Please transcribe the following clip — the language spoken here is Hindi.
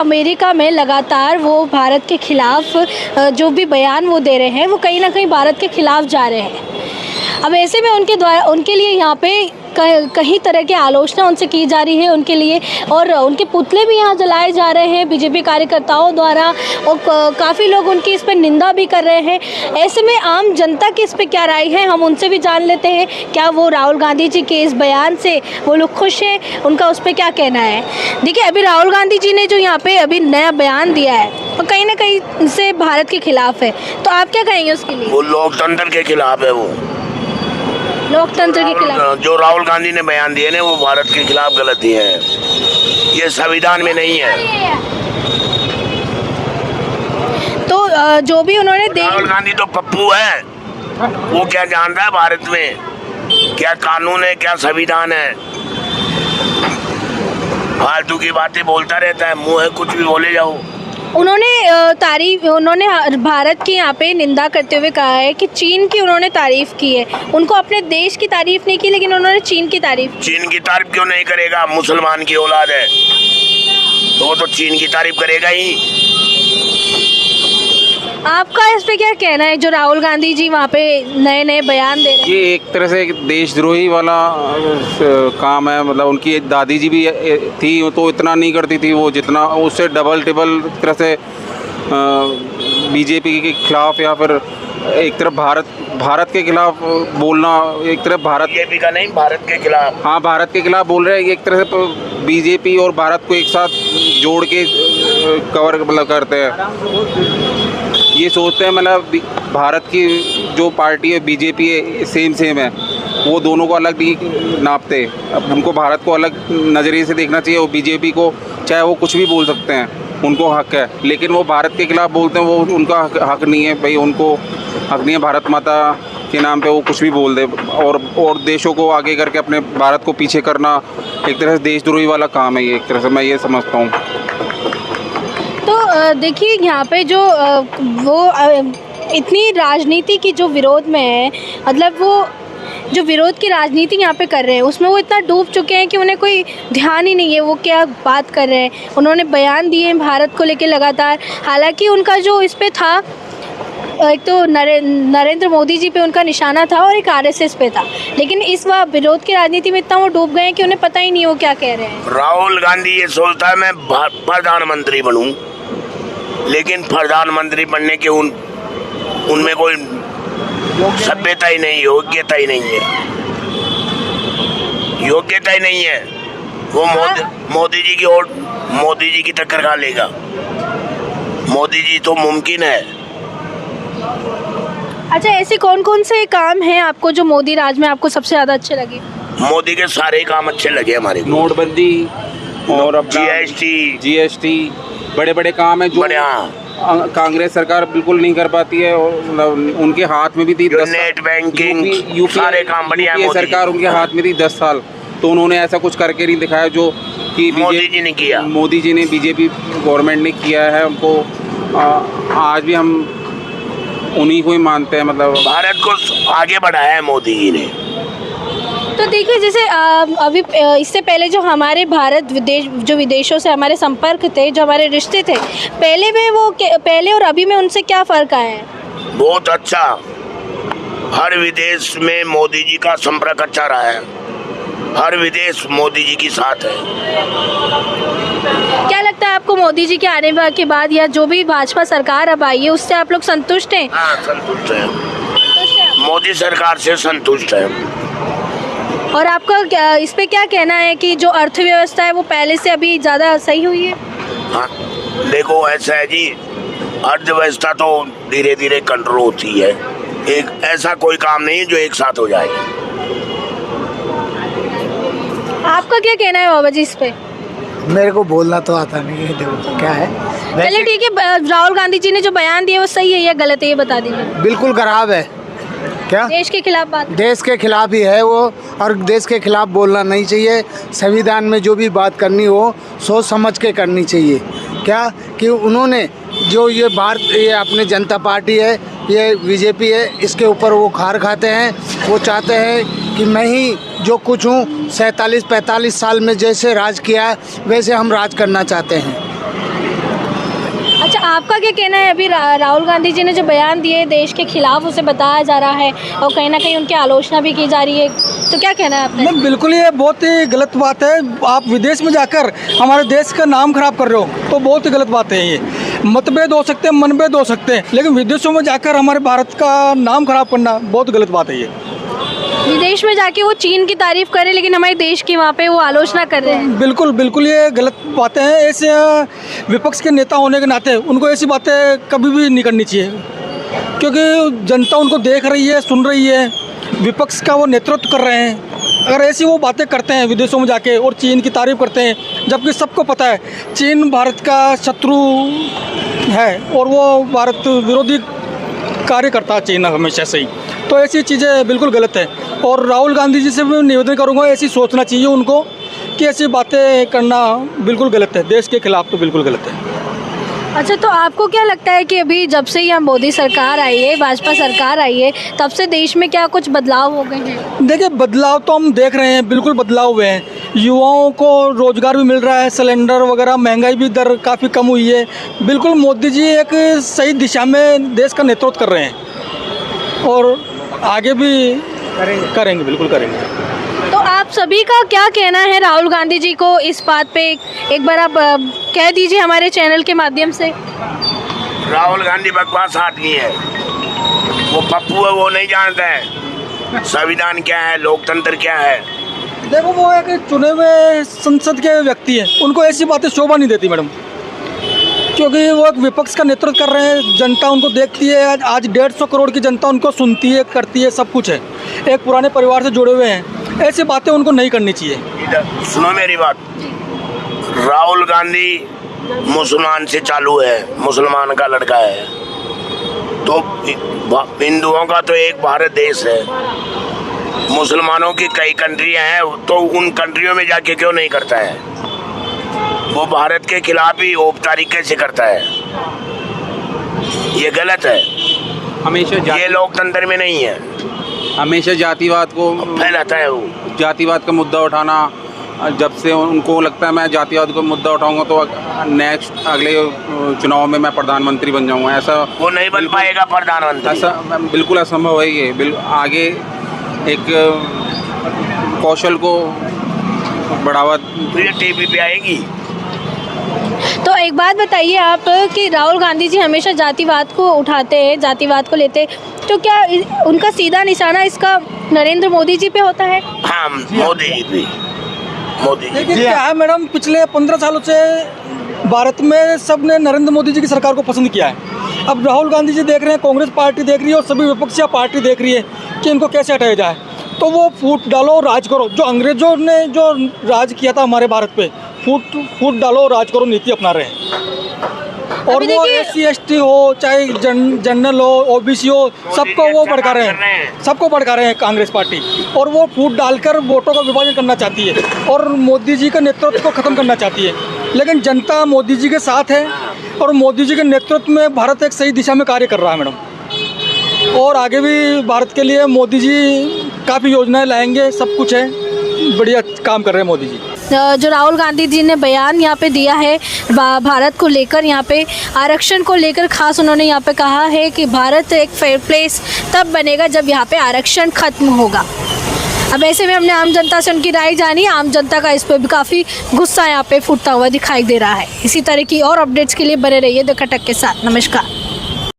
अमेरिका में लगातार वो भारत के खिलाफ जो भी बयान वो दे रहे हैं वो कहीं ना कहीं भारत के खिलाफ जा रहे हैं। अब ऐसे में उनके लिए यहाँ पे कई तरह की आलोचना उनसे की जा रही है उनके लिए, और उनके पुतले भी यहाँ जलाए जा रहे हैं बीजेपी कार्यकर्ताओं द्वारा, और काफ़ी लोग उनकी इस पर निंदा भी कर रहे हैं। ऐसे में आम जनता की इस पर क्या राय है, हम उनसे भी जान लेते हैं। क्या वो राहुल गांधी जी के इस बयान से वो लोग खुश हैं, उनका उस पर क्या कहना है। देखिए, अभी राहुल गांधी जी ने जो यहाँ पे अभी नया बयान दिया है वो कहीं ना कहीं से भारत के खिलाफ है, तो आप क्या कहेंगे उसके लिए। वो लोकतंत्र के खिलाफ है, वो लोकतंत्र के खिलाफ जो राहुल गांधी ने बयान दिए ना वो भारत के खिलाफ गलती है, ये संविधान में नहीं है। तो जो भी उन्होंने राहुल गांधी तो पप्पू है, वो क्या जानता है भारत में क्या कानून है क्या संविधान है। फालतू की बातें बोलता रहता है, मुंह है कुछ भी बोले जाओ। उन्होंने भारत की यहाँ पे निंदा करते हुए कहा है कि चीन की उन्होंने तारीफ की है। उनको अपने देश की तारीफ नहीं की, लेकिन उन्होंने चीन की तारीफ। चीन की तारीफ क्यों नहीं करेगा, मुसलमान की औलाद है तो वो तो चीन की तारीफ करेगा ही। आपका इस पे क्या कहना है, जो राहुल गांधी जी वहाँ पे नए नए बयान दे रहे हैं। ये एक तरह से देशद्रोही वाला काम है। मतलब उनकी दादी जी भी थी तो इतना नहीं करती थी, वो जितना उससे डबल टिबल तरह से बीजेपी के खिलाफ या फिर एक तरफ भारत के खिलाफ बोलना, एक तरफ बीजेपी का नहीं भारत के खिलाफ। हाँ, भारत के खिलाफ बोल रहे हैं। एक तरह से बीजेपी और भारत को एक साथ जोड़ के कवर मतलब करते हैं। ये सोचते हैं मतलब भारत की जो पार्टी है बीजेपी है सेम है, वो दोनों को अलग नहीं नापते। अब उनको भारत को अलग नज़रिए से देखना चाहिए। वो बीजेपी को चाहे वो कुछ भी बोल सकते हैं, उनको हक है, लेकिन वो भारत के खिलाफ बोलते हैं, वो उनका हक नहीं है भाई। उनको हक नहीं है भारत माता के नाम पे वो कुछ भी बोल दे, और देशों को आगे करके अपने भारत को पीछे करना एक तरह से देशद्रोही वाला काम है ये, एक तरह से मैं ये समझता हूँ। तो देखिए, यहाँ पे जो वो इतनी राजनीति की जो विरोध में है, मतलब वो जो विरोध की राजनीति यहाँ पे कर रहे हैं उसमें वो इतना डूब चुके हैं कि उन्हें कोई ध्यान ही नहीं है वो क्या बात कर रहे हैं। उन्होंने बयान दिए हैं भारत को लेकर लगातार, हालांकि उनका जो इस पे था, एक तो नरेंद्र मोदी जी पे उनका निशाना था और एक आरएसएस पे था, लेकिन इस बार विरोध की राजनीति में इतना वो डूब गए हैं कि उन्हें पता ही नहीं वो क्या कह रहे हैं। राहुल गांधी ये सोचता है मैं प्रधानमंत्री बनूं, लेकिन प्रधानमंत्री बनने के उनमें कोई सभ्यता ही नहीं, योग्यता ही नहीं है, योग्यता ही नहीं है। वो मोदी जी की और मोदी जी की टक्कर खा लेगा। मोदी जी तो मुमकिन है। अच्छा, ऐसे कौन कौन से काम हैं आपको जो मोदी राज में आपको सबसे ज्यादा अच्छे लगे। मोदी के सारे काम अच्छे लगे हमारे को। नोटबंदी और जीएसटी बड़े बड़े काम है जो कांग्रेस सरकार बिल्कुल नहीं कर पाती है। और उनके हाथ में भी थी नेट बैंकिंग, सारे काम बढ़िया है। सरकार उनके हाथ में थी 10 साल, तो उन्होंने ऐसा कुछ करके नहीं दिखाया जो कि मोदी जी ने किया। मोदी जी ने बीजेपी गवर्नमेंट ने किया है। उनको आज भी हम उन्हीं को ही मानते हैं। मतलब भारत को आगे बढ़ाया है मोदी जी ने। तो देखिए, जैसे अभी इससे पहले जो हमारे भारत जो विदेशों से हमारे संपर्क थे, जो हमारे रिश्ते थे, पहले और अभी में उनसे क्या फ़र्क आया है। बहुत अच्छा, हर विदेश में मोदी जी का संपर्क अच्छा रहा है, हर विदेश मोदी जी के साथ है। क्या लगता है आपको मोदी जी के आने के बाद या जो भी भाजपा सरकार अब आई है उससे आप लोग संतुष्ट हैं। हाँ, संतुष्ट है, मोदी सरकार से संतुष्ट है। और आपका इस पे क्या कहना है कि जो अर्थव्यवस्था है वो पहले से अभी ज़्यादा सही हुई है। हाँ, देखो ऐसा है जी, अर्थव्यवस्था तो धीरे धीरे कंट्रोल होती है, एक ऐसा कोई काम नहीं है जो एक साथ हो जाए। आपका क्या कहना है बाबा जी इस पे। मेरे को बोलना तो आता नहीं है, देखो क्या है। चलिए ठीक है, राहुल गांधी जी ने जो बयान दिया वो सही है या गलत है ये बता दीजिए। बिल्कुल खराब है। क्या देश के खिलाफ बात, देश के खिलाफ ही है वो, और देश के खिलाफ बोलना नहीं चाहिए। संविधान में जो भी बात करनी हो सोच समझ के करनी चाहिए। क्या कि उन्होंने जो ये अपनी जनता पार्टी है, ये बीजेपी है, इसके ऊपर वो खार खाते हैं। वो चाहते हैं कि मैं ही जो कुछ हूँ 47-45 साल में जैसे राज किया वैसे हम राज करना चाहते हैं। आपका क्या कहना है? अभी राहुल गांधी जी ने जो बयान दिए देश के खिलाफ उसे बताया जा रहा है और कहीं ना कहीं उनकी आलोचना भी की जा रही है, तो क्या कहना है आपने? नहीं, बिल्कुल ये बहुत ही गलत बात है। आप विदेश में जाकर हमारे देश का नाम खराब कर रहे हो तो बहुत ही गलत बात है। ये मतभेद हो सकते हैं, मनभेद हो सकते हैं, लेकिन विदेशों में जाकर हमारे भारत का नाम खराब करना बहुत गलत बात है। ये विदेश में जाके वो चीन की तारीफ करें लेकिन हमारे देश की वहाँ पे वो आलोचना कर रहे हैं। बिल्कुल बिल्कुल ये गलत बातें हैं। ऐसे विपक्ष के नेता होने के नाते उनको ऐसी बातें कभी भी नहीं करनी चाहिए, क्योंकि जनता उनको देख रही है, सुन रही है, विपक्ष का वो नेतृत्व कर रहे हैं। अगर ऐसी वो बातें करते हैं विदेशों में जाके और चीन की तारीफ करते हैं, जबकि सबको पता है चीन भारत का शत्रु है और वो भारत विरोधी कार्य करता है चीन हमेशा से ही, तो ऐसी चीज़ें बिल्कुल गलत है। और राहुल गांधी जी से भी निवेदन करूंगा, ऐसी सोचना चाहिए उनको कि ऐसी बातें करना बिल्कुल गलत है, देश के खिलाफ तो बिल्कुल गलत है। अच्छा, तो आपको क्या लगता है कि अभी जब से यहाँ मोदी सरकार आई है, भाजपा सरकार आई है, तब से देश में क्या कुछ बदलाव हो गए हैं? देखिए, बदलाव तो हम देख रहे हैं, बिल्कुल बदलाव हुए हैं। युवाओं को रोज़गार भी मिल रहा है, सिलेंडर वगैरह, महंगाई भी दर काफ़ी कम हुई है। बिल्कुल मोदी जी एक सही दिशा में देश का नेतृत्व कर रहे हैं और आगे भी करेंगे बिल्कुल करेंगे। तो आप सभी का क्या कहना है राहुल गांधी जी को इस बात पे? एक बार आप कह दीजिए हमारे चैनल के माध्यम से। राहुल गांधी बकवास आदमी है, वो पप्पू है, वो नहीं जानता है संविधान क्या है, लोकतंत्र क्या है। देखो, वो एक चुने हुए संसद के व्यक्ति हैं, उनको ऐसी बातें शोभा नहीं देती मैडम, क्योंकि वो एक विपक्ष का नेतृत्व कर रहे हैं। जनता उनको देखती है, आज 150 करोड़ की जनता उनको सुनती है, करती है, सब कुछ है। एक पुराने परिवार से जुड़े हुए हैं, ऐसी बातें उनको नहीं करनी चाहिए। सुनो मेरी बात, राहुल गांधी मुसलमान से चालू है, मुसलमान का लड़का है, तो हिंदुओं का तो एक भारत देश है, मुसलमानों की कई कंट्रियां हैं, तो उन कंट्रियों में जाके क्यों नहीं करता है? वो भारत के खिलाफ ही औपचारिक से करता है, ये गलत है। हमेशा ये लोकतंत्र में नहीं है, हमेशा जातिवाद को फैलाता है वो। जातिवाद का मुद्दा उठाना, जब से उनको लगता है मैं जातिवाद का मुद्दा उठाऊंगा तो नेक्स्ट अगले चुनाव में मैं प्रधानमंत्री बन जाऊंगा, ऐसा वो नहीं बन पाएगा प्रधानमंत्री, ऐसा बिल्कुल असंभव है। ये आगे एक कौशल को बढ़ावा तो ये टीवी पे आएगी। तो एक बात बताइए आप कि राहुल गांधी जी हमेशा जातिवाद को उठाते हैं, जातिवाद को लेते हैं, तो क्या उनका सीधा निशाना इसका नरेंद्र मोदी जी पे होता है? हाँ, मोदी जी पे, मोदी जी। लेकिन क्या है मैडम, पिछले 15 सालों से भारत में सब ने नरेंद्र मोदी जी की सरकार को पसंद किया है। अब राहुल गांधी जी देख रहे हैं, कांग्रेस पार्टी देख रही है और सभी विपक्षी पार्टी देख रही है कि इनको कैसे हटाया जाए, तो वो फूट डालो, राज करो। जो अंग्रेजों ने जो राज किया था हमारे भारत पे, फूट डालो, राज करो नीति अपना रहे हैं। और वो SC/ST हो, चाहे जनरल हो, OBC हो, सबको वो भड़का रहे हैं, सबको भड़का रहे हैं कांग्रेस पार्टी। और वो फूट डालकर वोटों का विभाजन करना चाहती है और मोदी जी के नेतृत्व को ख़त्म करना चाहती है। लेकिन जनता मोदी जी के साथ है और मोदी जी के नेतृत्व में भारत एक सही दिशा में कार्य कर रहा है मैडम, और आगे भी भारत के लिए मोदी जी काफ़ी योजनाएं लाएंगे, सब कुछ है, बढ़िया काम कर रहे हैं मोदी जी। जो राहुल गांधी जी ने बयान यहाँ पे दिया है भारत को लेकर, यहाँ पे आरक्षण को लेकर खास उन्होंने यहाँ पे कहा है कि भारत एक फेयर प्लेस तब बनेगा जब यहाँ पे आरक्षण खत्म होगा। अब ऐसे में हमने आम जनता से उनकी राय जानी, आम जनता का इस पर भी काफ़ी गुस्सा यहाँ पे फूटता हुआ दिखाई दे रहा है। इसी तरह की और अपडेट्स के लिए बने रहिए द खटक के साथ। नमस्कार।